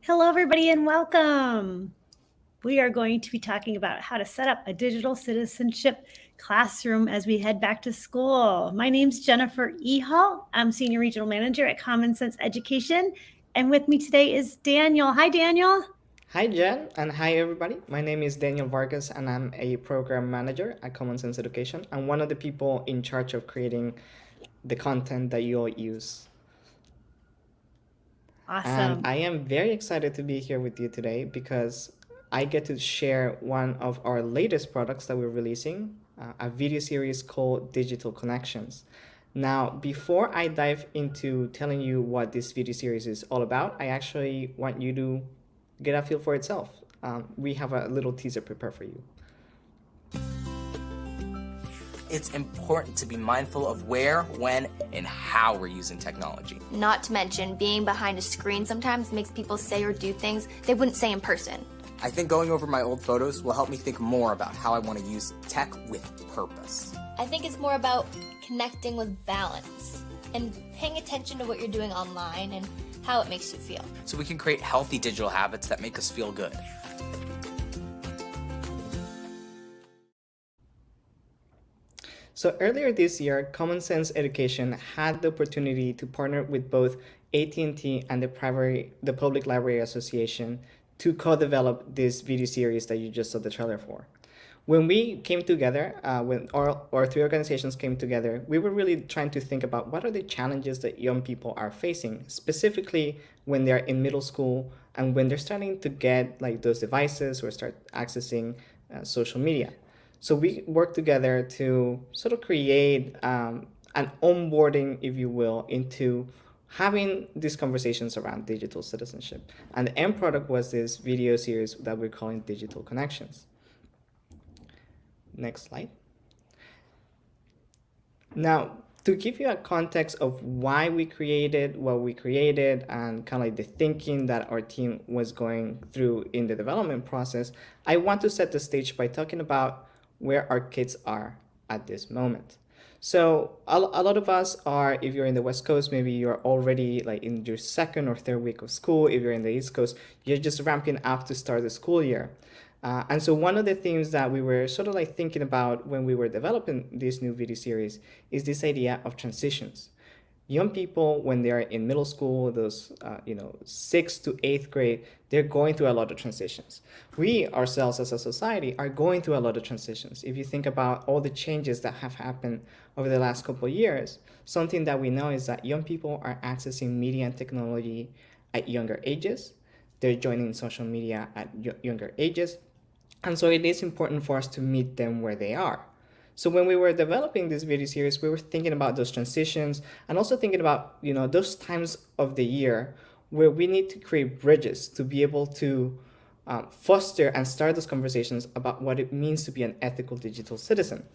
Hello, everybody, and welcome. We are going to be talking about how to set up a digital citizenship classroom as we head back to school. My name's Jennifer E. Hall. I'm Senior Regional Manager at Common Sense Education. And with me today is Daniel. Hi, Daniel. Hi, Jen, and hi, everybody. My name is Daniel Vargas, and I'm a program manager at Common Sense Education. I'm one of the people in charge of creating the content that you all use. And Awesome. I am very excited to be here with you today because I get to share one of our latest products that we're releasing, a video series called Digital Connections. Now, before I dive into telling you what this video series is all about, I actually want you to get a feel for itself. We have a little teaser prepared for you. It's important to be mindful of where, when, and how we're using technology. Not to mention, being behind a screen sometimes makes people say or do things they wouldn't say in person. I think going over my old photos will help me think more about how I want to use tech with purpose. I think it's more about connecting with balance and paying attention to what you're doing online and how it makes you feel. So we can create healthy digital habits that make us feel good. So earlier this year, Common Sense Education had the opportunity to partner with both AT&T and the Public Library Association to co-develop this video series that you just saw the trailer for. When we came together, when our three organizations came together, we were really trying to think about what are the challenges that young people are facing, specifically when they're in middle school and when they're starting to get like those devices or start accessing social media. So we worked together to sort of create an onboarding, if you will, into having these conversations around digital citizenship. And the end product was this video series that we're calling Digital Connections. Next slide. Now, to give you a context of why we created what we created and kind of like the thinking that our team was going through in the development process, I want to set the stage by talking about where our kids are at this moment. So a lot of us are, if you're in the West Coast, maybe you're already like in your second or third week of school. If you're in the East Coast, you're just ramping up to start the school year. And so one of the things that we were sort of like thinking about when we were developing this new video series is this idea of transitions. Young people, when they're in middle school, those 6th to 8th grade, they're going through a lot of transitions. We ourselves as a society are going through a lot of transitions. If you think about all the changes that have happened over the last couple of years, something that we know is that young people are accessing media and technology at younger ages. They're joining social media at younger ages. And so it is important for us to meet them where they are. So when we were developing this video series, we were thinking about those transitions and also thinking about, those times of the year where we need to create bridges to be able to foster and start those conversations about what it means to be an ethical digital citizen.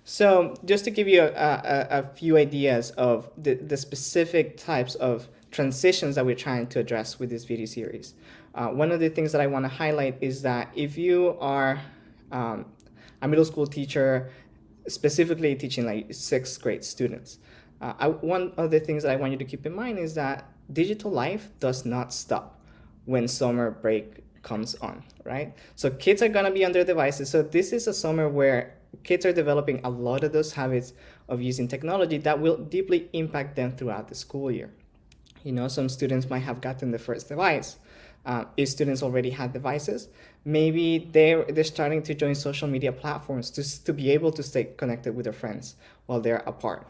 So just to give you a few ideas of the specific types of transitions that we're trying to address with this video series. One of the things that I want to highlight is that if you are a middle school teacher, specifically teaching like 6th grade students, one of the things that I want you to keep in mind is that digital life does not stop when summer break comes on, right? So kids are gonna be on their devices. So this is a summer where kids are developing a lot of those habits of using technology that will deeply impact them throughout the school year. Some students might have gotten the first device. If students already had devices, maybe they're starting to join social media platforms to be able to stay connected with their friends while they're apart.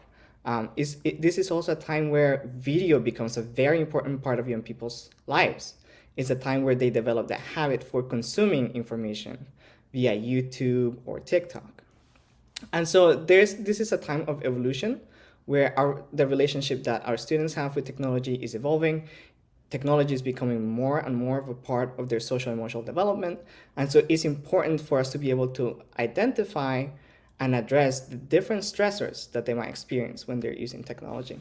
This is also a time where video becomes a very important part of young people's lives. It's a time where they develop the habit for consuming information via YouTube or TikTok. And so this is a time of evolution where the relationship that our students have with technology is evolving. Technology is becoming more and more of a part of their social and emotional development. And so it's important for us to be able to identify and address the different stressors that they might experience when they're using technology.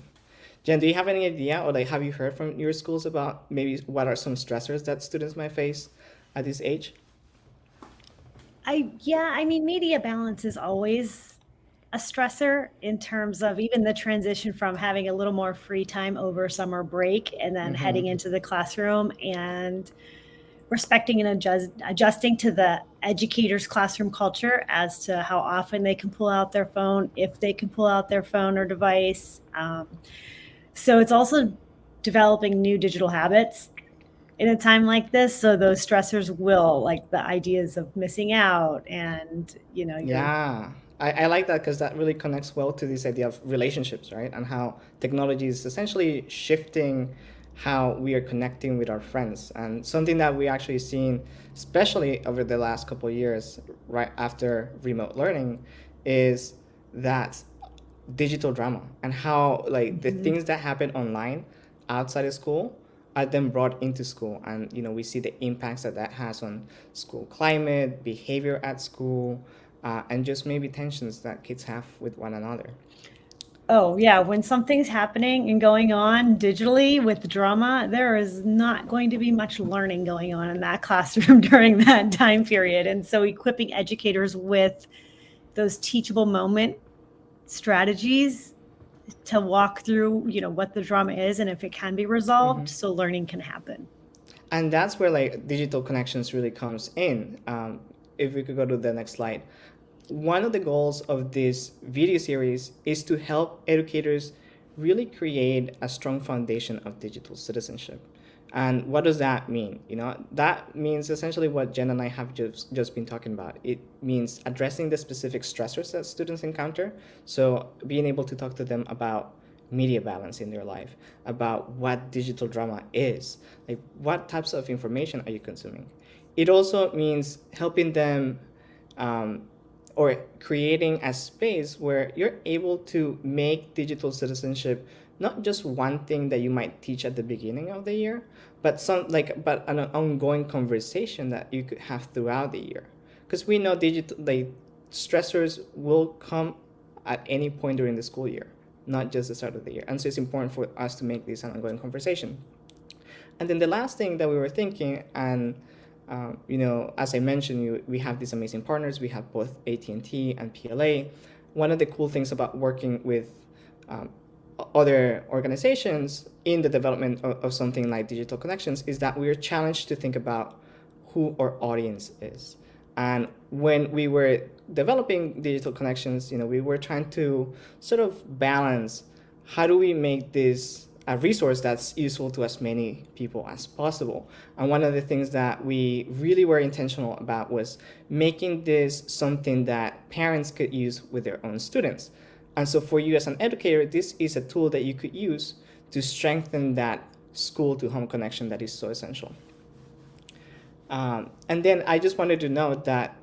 Jen, do you have any idea or have you heard from your schools about maybe what are some stressors that students might face at this age? Media balance is always a stressor in terms of even the transition from having a little more free time over summer break and then heading into the classroom and respecting and adjusting to the educator's classroom culture as to how often they can pull out their phone, if they can pull out their phone or device. So it's also developing new digital habits in a time like this. So those stressors will, like the ideas of missing out and, you're Yeah, I like that because that really connects well to this idea of relationships, right? And how technology is essentially shifting how we are connecting with our friends. And something that we actually seen, especially over the last couple of years, right after remote learning, is that digital drama and how like the things that happen online outside of school are then brought into school, and we see the impacts that that has on school climate, behavior at school, and just maybe tensions that kids have with one another. Oh, yeah. When something's happening and going on digitally with drama, there is not going to be much learning going on in that classroom during that time period. And so equipping educators with those teachable moment strategies to walk through, what the drama is and if it can be resolved so learning can happen. And that's where like digital connections really comes in. If we could go to the next slide, one of the goals of this video series is to help educators really create a strong foundation of digital citizenship. And what does that mean? That means essentially what Jen and I have just been talking about. It means addressing the specific stressors that students encounter. So being able to talk to them about media balance in their life, about what digital drama is, like what types of information are you consuming. It also means helping them or creating a space where you're able to make digital citizenship not just one thing that you might teach at the beginning of the year, but but an ongoing conversation that you could have throughout the year. Because we know digital stressors will come at any point during the school year, not just the start of the year. And so it's important for us to make this an ongoing conversation. And then the last thing that we were thinking, and as I mentioned, we have these amazing partners. We have both AT&T and PLA. One of the cool things about working with other organizations in the development of something like Digital Connections is that we are challenged to think about who our audience is. And when we were developing Digital Connections, we were trying to sort of balance how do we make this a resource that's useful to as many people as possible. And one of the things that we really were intentional about was making this something that parents could use with their own students. And so for you as an educator, this is a tool that you could use to strengthen that school to home connection that is so essential. And then I just wanted to note that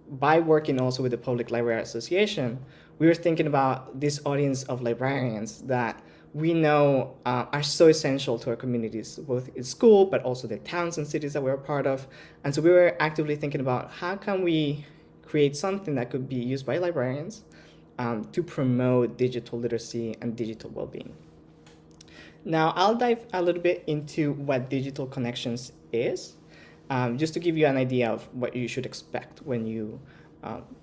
by working also with the Public Library Association, we were thinking about this audience of librarians that we know are so essential to our communities, both in school, but also the towns and cities that we're a part of. And so we were actively thinking about how can we create something that could be used by librarians to promote digital literacy and digital well-being. Now, I'll dive a little bit into what Digital Connections is, just to give you an idea of what you should expect when you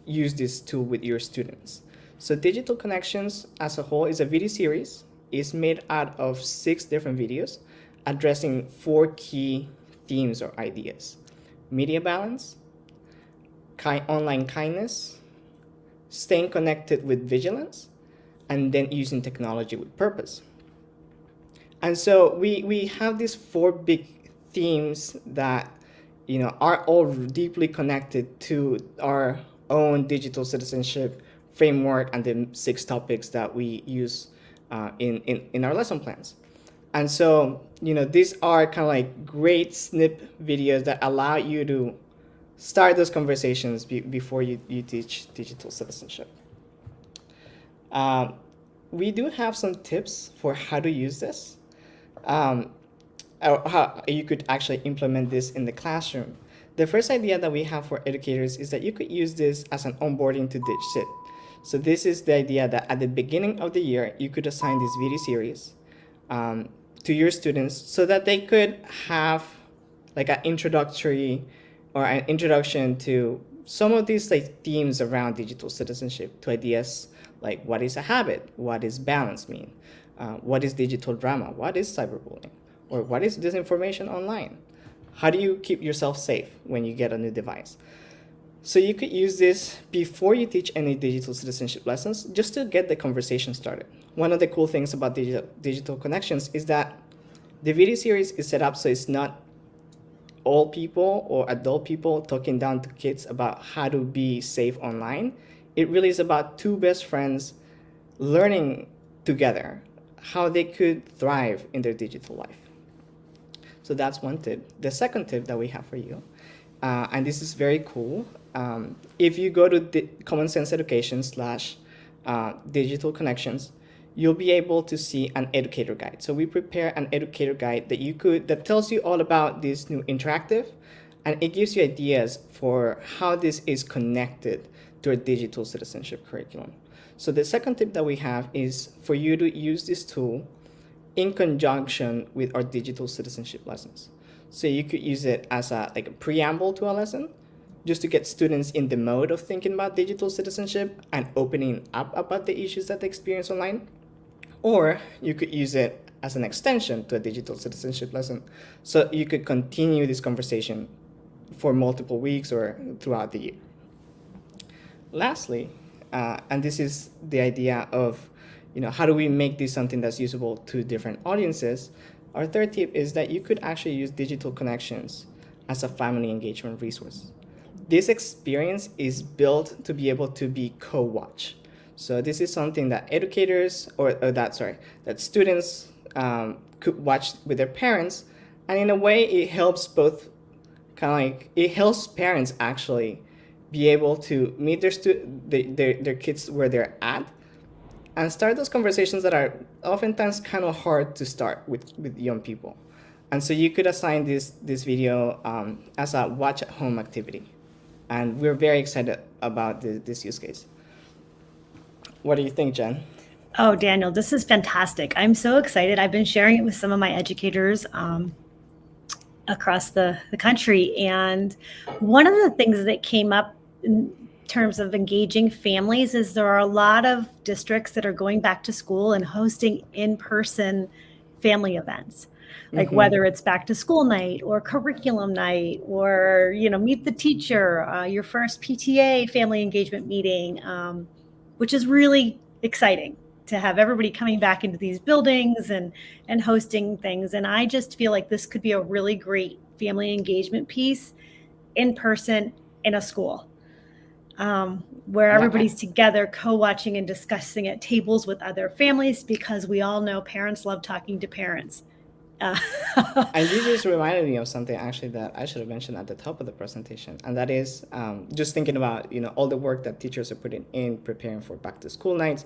use this tool with your students. So Digital Connections as a whole is a video series. It's made out of 6 different videos addressing 4 key themes or ideas: media balance, online kindness, staying connected with vigilance, and then using technology with purpose. And so we have these 4 big themes that are all deeply connected to our own digital citizenship framework and the 6 topics that we use in our lesson plans. And so these are kind of like great snip videos that allow you to start those conversations before you teach digital citizenship. We do have some tips for how to use this, or how you could actually implement this in the classroom. The first idea that we have for educators is that you could use this as an onboarding to DigCit. So this is the idea that at the beginning of the year, you could assign this video series to your students so that they could have like an introductory or an introduction to some of these like themes around digital citizenship, to ideas Like, what is a habit? What does balance mean? What is digital drama? What is cyberbullying? Or what is disinformation online? How do you keep yourself safe when you get a new device? So you could use this before you teach any digital citizenship lessons, just to get the conversation started. One of the cool things about digital connections is that the video series is set up so it's not all people or adult people talking down to kids about how to be safe online. It really is about two best friends learning together how they could thrive in their digital life. So that's one tip. The second tip that we have for you, and this is very cool. If you go to Common Sense Education / Digital Connections, you'll be able to see an educator guide. So we prepare an educator guide that tells you all about this new interactive, and it gives you ideas for how this is connected to a digital citizenship curriculum. So the second tip that we have is for you to use this tool in conjunction with our digital citizenship lessons. So you could use it as a preamble to a lesson, just to get students in the mode of thinking about digital citizenship and opening up about the issues that they experience online. Or you could use it as an extension to a digital citizenship lesson, so you could continue this conversation for multiple weeks or throughout the year. Lastly, and this is the idea of, how do we make this something that's usable to different audiences? Our third tip is that you could actually use digital connections as a family engagement resource. This experience is built to be able to be co-watch. So this is something that educators that students could watch with their parents, and in a way it helps it helps parents actually be able to meet their kids where they're at and start those conversations that are oftentimes kind of hard to start with young people. And so you could assign this video as a watch at home activity. And we're very excited about this use case. What do you think, Jen? Oh, Daniel, this is fantastic. I'm so excited. I've been sharing it with some of my educators across the country. And one of the things that came up in terms of engaging families is there are a lot of districts that are going back to school and hosting in-person family events. Like whether it's back to school night or curriculum night or, meet the teacher, your first PTA family engagement meeting, which is really exciting to have everybody coming back into these buildings and hosting things. And I just feel like this could be a really great family engagement piece in person in a school, where everybody's together co-watching and discussing at tables with other families, because we all know parents love talking to parents. And you just reminded me of something actually that I should have mentioned at the top of the presentation, and that is just thinking about all the work that teachers are putting in preparing for back to school nights,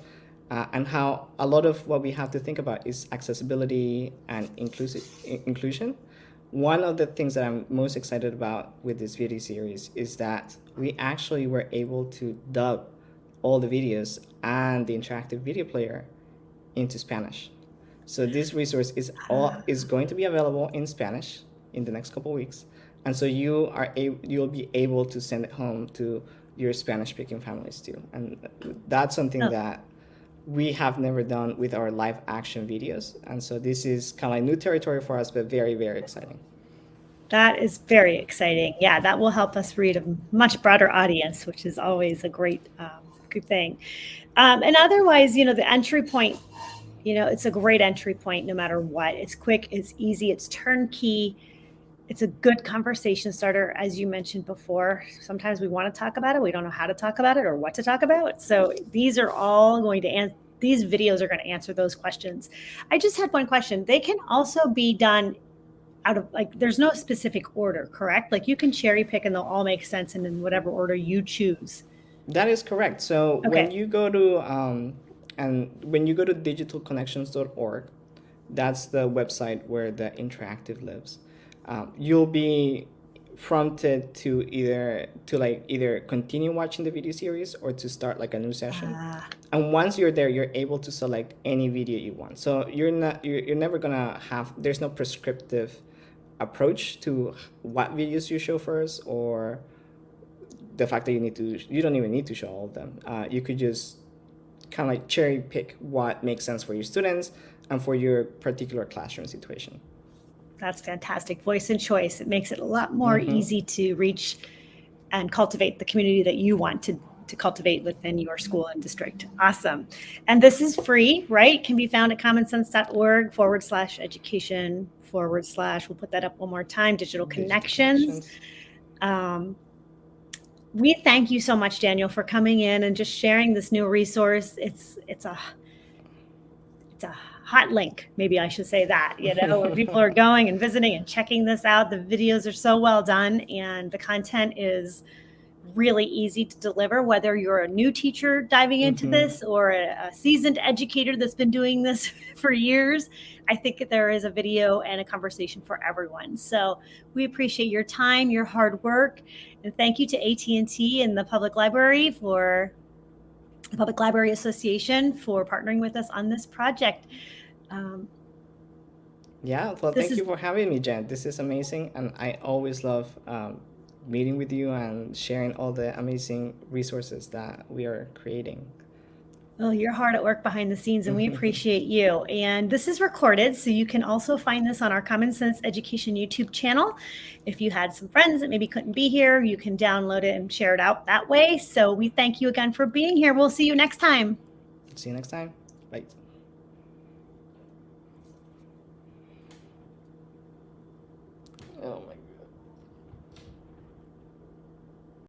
and how a lot of what we have to think about is accessibility and inclusion. One of the things that I'm most excited about with this video series is that we actually were able to dub all the videos and the interactive video player into Spanish. So this resource is going to be available in Spanish in the next couple of weeks, and so you'll be able to send it home to your Spanish-speaking families too. And that's something that we have never done with our live action videos, and so this is kind of like new territory for us, but very, very exciting. That is very exciting. Yeah, that will help us reach a much broader audience, which is always a great good thing. And otherwise, the entry point. It's a great entry point no matter what. It's quick, it's easy, it's turnkey. It's a good conversation starter, as you mentioned before. Sometimes we want to talk about it. We don't know how to talk about it or what to talk about. So these videos are going to answer those questions. I just had one question. They can also be done out of there's no specific order, correct? You can cherry pick and they'll all make sense and in whatever order you choose. That is correct. So when you go to digitalconnections.org, that's the website where the interactive lives. You'll be prompted to either continue watching the video series or to start a new session. And once you're there, you're able to select any video you want. So you're never gonna there's no prescriptive approach to what videos you show first, or the fact that you don't even need to show all of them. You could just kind of like cherry pick what makes sense for your students and for your particular classroom situation. That's fantastic. Voice and choice. It makes it a lot more easy to reach and cultivate the community that you want to cultivate within your school and district. Awesome. And this is free, right? Can be found at commonsense.org/education/ we'll put that up one more time, digital connections. We thank you so much, Daniel, for coming in and just sharing this new resource. It's a hot link, maybe I should say that, where people are going and visiting and checking this out. The videos are so well done and the content is really easy to deliver, whether you're a new teacher diving into this or a seasoned educator that's been doing this for years. I think there is a video and a conversation for everyone. So we appreciate your time, your hard work, and thank you to AT&T and the Public Library Association for partnering with us on this project. Thank you for having me, Jen. This is amazing, and I always love meeting with you and sharing all the amazing resources that we are creating. Well, you're hard at work behind the scenes, and we appreciate you. And this is recorded, so you can also find this on our Common Sense Education YouTube channel. If you had some friends that maybe couldn't be here, you can download it and share it out that way. So we thank you again for being here. We'll see you next time. See you next time. Bye.